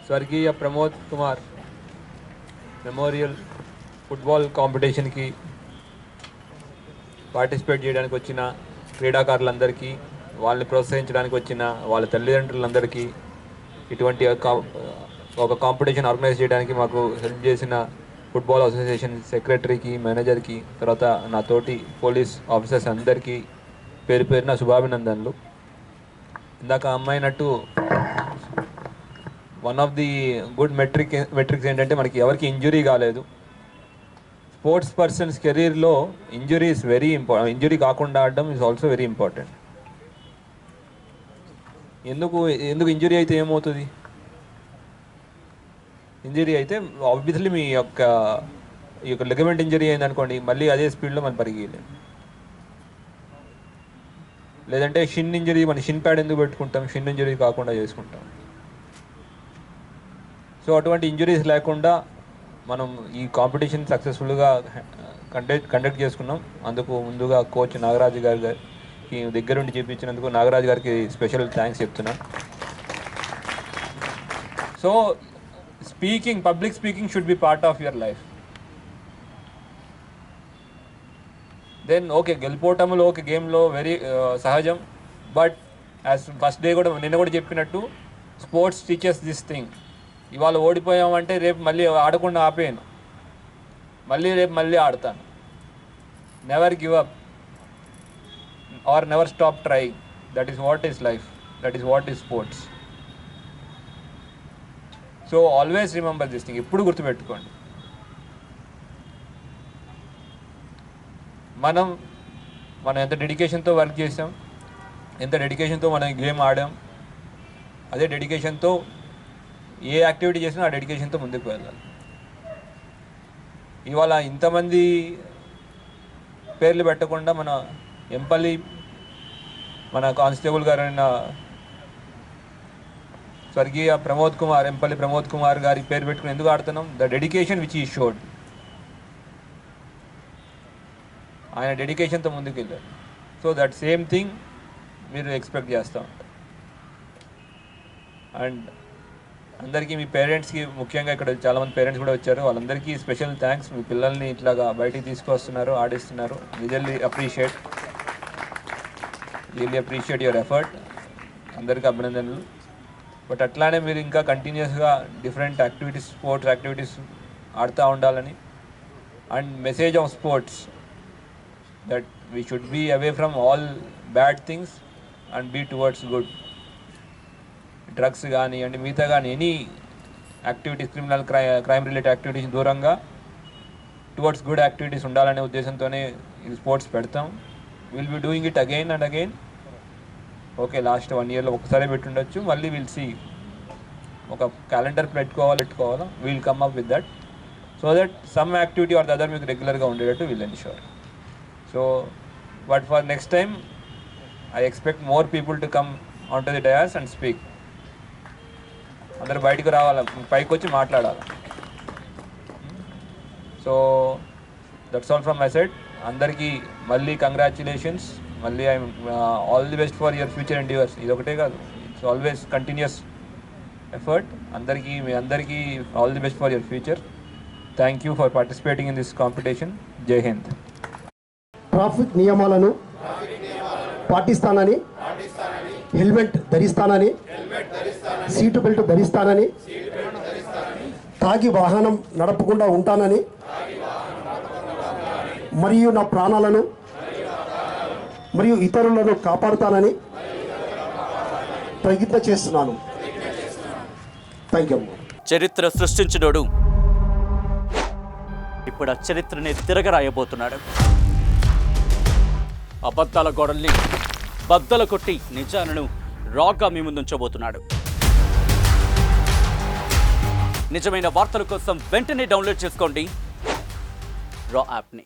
స్వర్గీయ Pramod Kumar memorial football కాంపిటీషన్కి participate చేయడానికి వచ్చిన క్రీడాకారులందరికీ, వాళ్ళని ప్రోత్సహించడానికి వచ్చిన వాళ్ళ తల్లిదండ్రులందరికీ, ఇటువంటి ఒక కాంపిటీషన్ ఆర్గనైజ్ చేయడానికి మాకు హెల్ప్ చేసిన ఫుట్బాల్ అసోసియేషన్ సెక్రటరీకి, మేనేజర్కి, తర్వాత నా తోటి పోలీస్ ఆఫీసర్స్ అందరికీ పేరు పేరున శుభాభినందనలు. ఇందాక అమ్మాయినట్టు one of the good metrics ఏంటంటే మనకి ఎవరికి ఇంజురీ కాలేదు. స్పోర్ట్స్ పర్సన్స్ కెరీర్లో injury is very important. Injury కాకుండా ఆడడం ఈజ్ ఆల్సో వెరీ ఇంపార్టెంట్. ఎందుకు ఇంజురీ అయితే ఏమవుతుంది? ఇంజరీ అయితే ఆబ్వియస్లీ మీ యొక్క లిగమెంట్ ఇంజరీ అయిందనుకోండి, మళ్ళీ అదే స్పీడ్లో మనం పరిగెయలేం. లేదంటే షిన్ ఇంజరీ, మన షిన్ ప్యాడ్ ఎందుకు పెట్టుకుంటాం? షిన్ ఇంజరీ కాకుండా చేసుకుంటాం. సో అటువంటి ఇంజరీస్ లేకుండా మనం ఈ కాంపిటీషన్ సక్సెస్ఫుల్గా కండక్ట్ చేసుకున్నాం. అందుకు ముందుగా కోచ్ నాగరాజు గారికి దగ్గరుండి చేయించినందుకు నాగరాజు గారికి స్పెషల్ థ్యాంక్స్ చెప్తున్నాను. So public speaking should be part of your life. Then okay, గెలిపోవటంలో ఓకే, గేమ్లో వెరీ సహజం. బట్ యాజ్ ఫస్ట్ డే కూడా నిన్న కూడా చెప్పినట్టు, స్పోర్ట్స్ టీచర్స్ దిస్ థింగ్. ఇవాళ ఓడిపోయామంటే రేపు మళ్ళీ ఆడకుండా ఆపేయను, మళ్ళీ ఆడతాను. Never give up or never stop trying. That is what is life, that is what is sports. So always remember this thing. ఎప్పుడు గుర్తుపెట్టుకోండి, మనం ఎంత డెడికేషన్తో వర్క్ చేసాం, ఎంత డెడికేషన్తో మనం గేమ్ ఆడాం, అదే డెడికేషన్తో ఏ యాక్టివిటీ చేసినా ఆ డెడికేషన్తో ముందుకు వెళ్ళాలి. ఇవాళ ఇంతమంది పేర్లు పెట్టకుండా మన ఎంపల్లి, మన కానిస్టేబుల్ గారైన స్వర్గీయ ఎంపల్లి ప్రమోద్ కుమార్ గారి పేరు పెట్టుకుని ఎందుకు ఆడుతున్నాం? ద డెడికేషన్ విచ్ ఈ షోడ్. ఆయన డెడికేషన్తో ముందుకు వెళ్ళారు. సో దట్ సేమ్ థింగ్ మీరు ఎక్స్పెక్ట్ చేస్తూ ఉంటారు. అండ్ అందరికీ, మీ పేరెంట్స్కి ముఖ్యంగా, ఇక్కడ చాలామంది పేరెంట్స్ కూడా వచ్చారు, వాళ్ళందరికీ స్పెషల్ థ్యాంక్స్. మీ పిల్లల్ని ఇట్లాగా బయటికి తీసుకొస్తున్నారు, ఆడిస్తున్నారు. Really appreciate your effort. అందరికీ అభినందనలు. బట్ అట్లానే మీరు ఇంకా కంటిన్యూస్గా డిఫరెంట్ యాక్టివిటీస్, స్పోర్ట్స్ యాక్టివిటీస్ ఆడుతూ ఉండాలని. And message of sports that we should be away from all bad things and be towards good. Drugs కానీ అంటే మిగతా కానీ any activities, crime related activities దూరంగా టువర్డ్స్ గుడ్ యాక్టివిటీస్ ఉండాలనే ఉద్దేశంతోనే ఇది స్పోర్ట్స్ పెడతాం. Will be doing it again and again. Okay, last 1 yearలో ఒకసారి పెట్టుండొచ్చు, మళ్ళీ విల్ సీ. ఒక క్యాలెండర్ పెట్టుకోవాలా, will come up with that, so that some activity or the other మీకు రెగ్యులర్గా ఉండేటట్టు will ensure. So but for next time I expect more people to come on to the dais and speak. అందరు బయటకు రావాలి, పైకి వచ్చి మాట్లాడాలి. So that's all from my side. అందరికీ మళ్ళీ కంగ్రాచ్యులేషన్స్. మళ్ళీ all the best for your future endeavours. ఇది ఒకటే కాదు, ఇట్స్ ఆల్వేస్ కంటిన్యూస్ ఎఫర్ట్. మీ అందరికీ all the best for your future. Thank you for participating in this competition. జై Hind. Traffic నియమాలను పాటిస్తానని, helmet ధరిస్తానని, seat belt ధరిస్తానని, తాగి వాహనం నడపకుండా ఉంటానని మరియు నా ప్రాణాలను మరియు ఇతరులను కాపాడుతానని ప్రతిజ్ఞ చేస్తున్నాను. Thank you. చరిత్ర సృష్టించినోడు ఇప్పుడు ఆ చరిత్రని తిరగరాయబోతున్నాడు. అబద్ధాల గోడల్ని బద్దలు కొట్టి నిజాలను రాగా మీ ముందుంచబోతున్నాడు. నిజమైన వార్తల కోసం వెంటనే డౌన్లోడ్ చేసుకోండి రా యాప్ని.